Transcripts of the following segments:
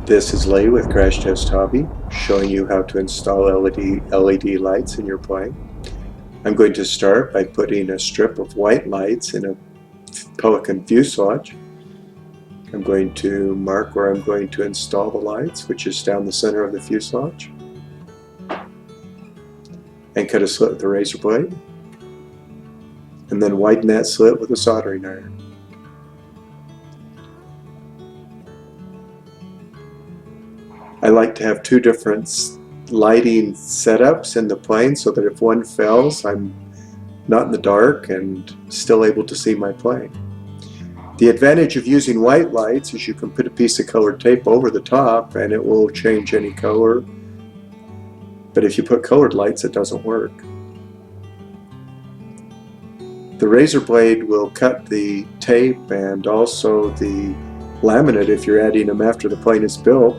This is Lee with Crashtesthobby, showing you how to install LED lights in your plane. I'm going to start by putting a strip of white lights in a Pelican fuselage. I'm going to mark where I'm going to install the lights, which is down the center of the fuselage, and cut a slit with a razor blade, and then widen that slit with a soldering iron. I like to have two different lighting setups in the plane so that if one fails, I'm not in the dark and still able to see my plane. The advantage of using white lights is you can put a piece of colored tape over the top and it will change any color. But if you put colored lights, it doesn't work. The razor blade will cut the tape and also the laminate if you're adding them after the plane is built,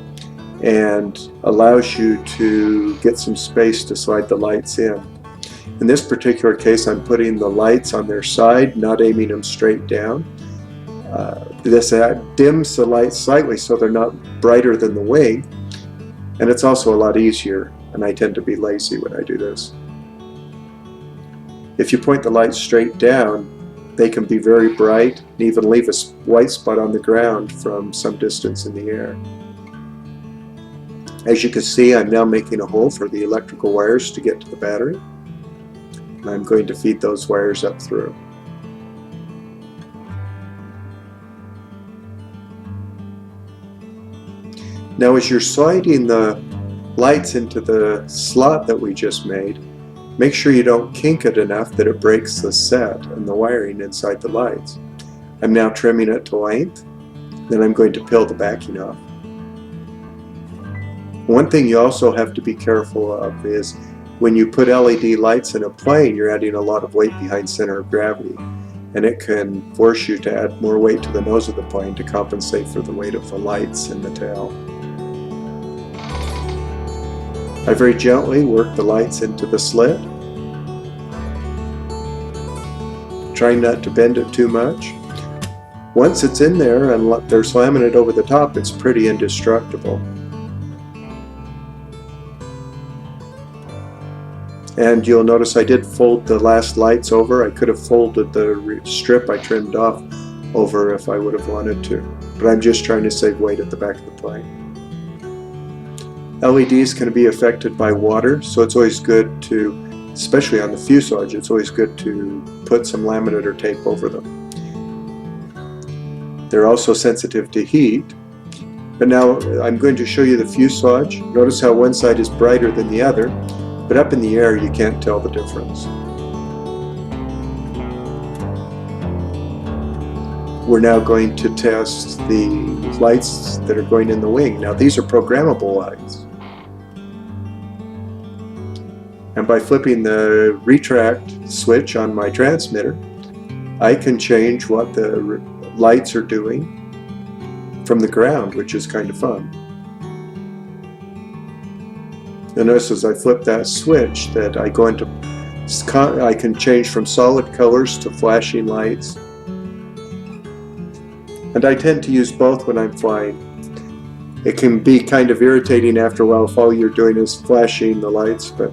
and allows you to get some space to slide the lights in. In this particular case, I'm putting the lights on their side, not aiming them straight down. This dims the lights slightly so they're not brighter than the wing, and it's also a lot easier, and I tend to be lazy when I do this. If you point the lights straight down, they can be very bright and even leave a white spot on the ground from some distance in the air. As you can see, I'm now making a hole for the electrical wires to get to the battery. And I'm going to feed those wires up through. Now as you're sliding the lights into the slot that we just made, make sure you don't kink it enough that it breaks the set and the wiring inside the lights. I'm now trimming it to length, then I'm going to peel the backing off. One thing you also have to be careful of is when you put LED lights in a plane, you're adding a lot of weight behind center of gravity, and it can force you to add more weight to the nose of the plane to compensate for the weight of the lights in the tail. I very gently work the lights into the slit, trying not to bend it too much. Once it's in there and there's laminate over the top, it's pretty indestructible. And you'll notice I did fold the last lights over. I could have folded the strip I trimmed off over if I would have wanted to, but I'm just trying to save weight at the back of the plane. LEDs can be affected by water, so it's always good to, especially on the fuselage, it's always good to put some laminate or tape over them. They're also sensitive to heat. But now I'm going to show you the fuselage. Notice how one side is brighter than the other, but up in the air you can't tell the difference. We're now going to test the lights that are going in the wing. Now these are programmable lights. And by flipping the retract switch on my transmitter, I can change what the lights are doing from the ground, which is kind of fun. And notice as I flip that switch that I can change from solid colors to flashing lights. And I tend to use both when I'm flying. It can be kind of irritating after a while if all you're doing is flashing the lights, but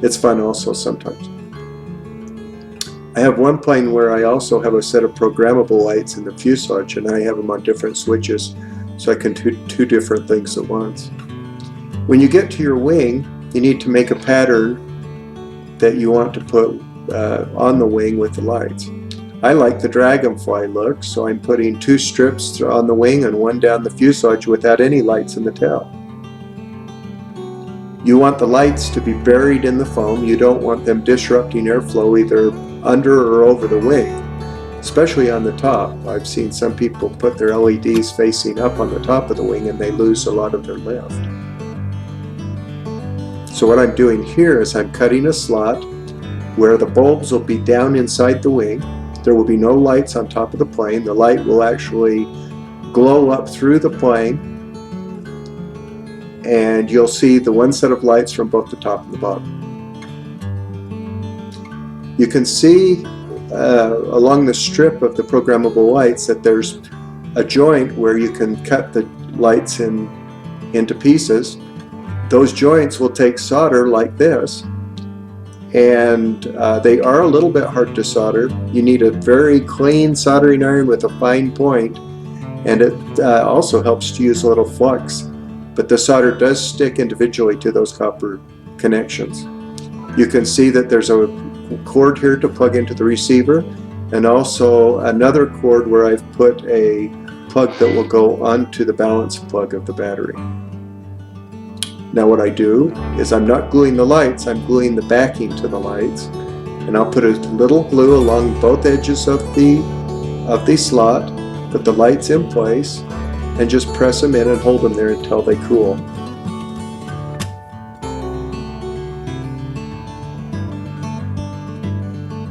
it's fun also sometimes. I have one plane where I also have a set of programmable lights in the fuselage, and I have them on different switches so I can do two different things at once. When you get to your wing, you need to make a pattern that you want to put on the wing with the lights. I like the dragonfly look, so I'm putting two strips on the wing and one down the fuselage without any lights in the tail. You want the lights to be buried in the foam. You don't want them disrupting airflow either under or over the wing, especially on the top. I've seen some people put their LEDs facing up on the top of the wing and they lose a lot of their lift. So what I'm doing here is I'm cutting a slot where the bulbs will be down inside the wing. There will be no lights on top of the plane. The light will actually glow up through the plane, and you'll see the one set of lights from both the top and the bottom. You can see along the strip of the programmable lights that there's a joint where you can cut the lights in into pieces. Those joints will take solder like this, and they are a little bit hard to solder. You need a very clean soldering iron with a fine point, and it also helps to use a little flux, but the solder does stick individually to those copper connections. You can see that there's a cord here to plug into the receiver, and also another cord where I've put a plug that will go onto the balance plug of the battery. Now what I do is I'm not gluing the lights, I'm gluing the backing to the lights, and I'll put a little glue along both edges of the slot, put the lights in place, and just press them in and hold them there until they cool.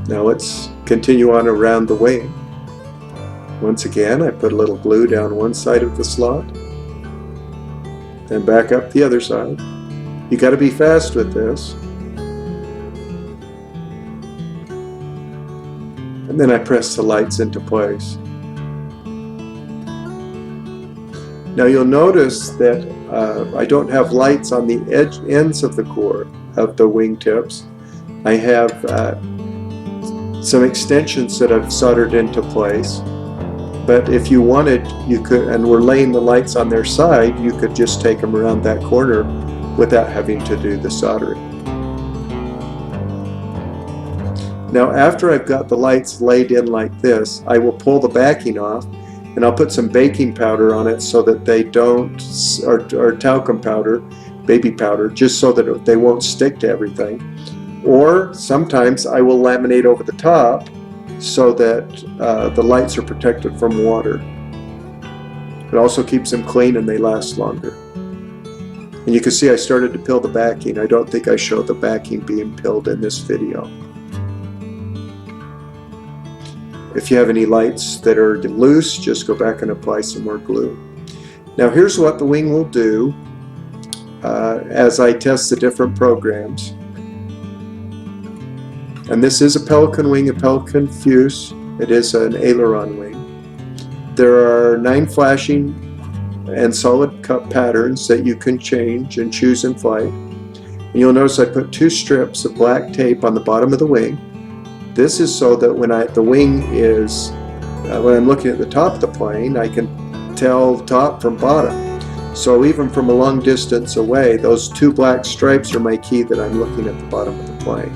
Now let's continue on around the wing. Once again, I put a little glue down one side of the slot and back up the other side. You got to be fast with this. And then I press the lights into place. Now you'll notice that I don't have lights on the ends of the core of the wing tips. I have some extensions that I've soldered into place, but if you wanted, you could, and we're laying the lights on their side, you could just take them around that corner without having to do the soldering. Now after I've got the lights laid in like this, I will pull the backing off, and I'll put some baking powder on it so that they don't, or talcum powder, baby powder, just so that they won't stick to everything. Or sometimes I will laminate over the top so that the lights are protected from water. It also keeps them clean and they last longer. And you can see I started to peel the backing. I don't think I showed the backing being peeled in this video. If you have any lights that are loose, just go back and apply some more glue. Now here's what the wing will do as I test the different programs. And this is a Pelican wing, a Pelican fuse. It is an aileron wing. There are 9 flashing and solid cut patterns that you can change and choose in flight. And you'll notice I put 2 strips of black tape on the bottom of the wing. This is so that when the wing is, when I'm looking at the top of the plane, I can tell top from bottom. So even from a long distance away, those 2 black stripes are my key that I'm looking at the bottom of the plane.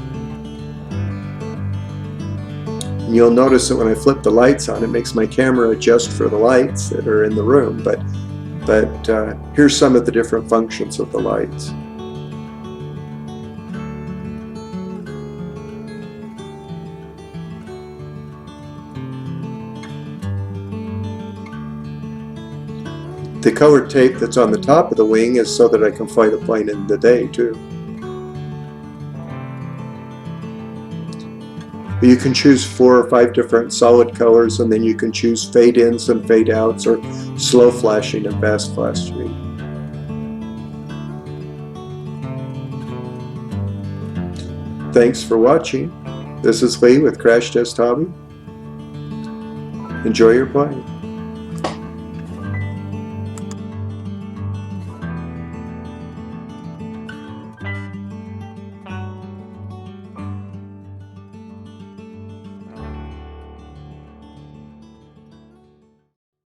And you'll notice that when I flip the lights on, it makes my camera adjust for the lights that are in the room, but here's some of the different functions of the lights. The colored tape that's on the top of the wing is so that I can fly the plane in the day too. But you can choose 4 or 5 different solid colors, and then you can choose fade ins and fade outs, or slow flashing and fast flashing. Thanks for watching. This is Lee with Crash Test Hobby. Enjoy your plane.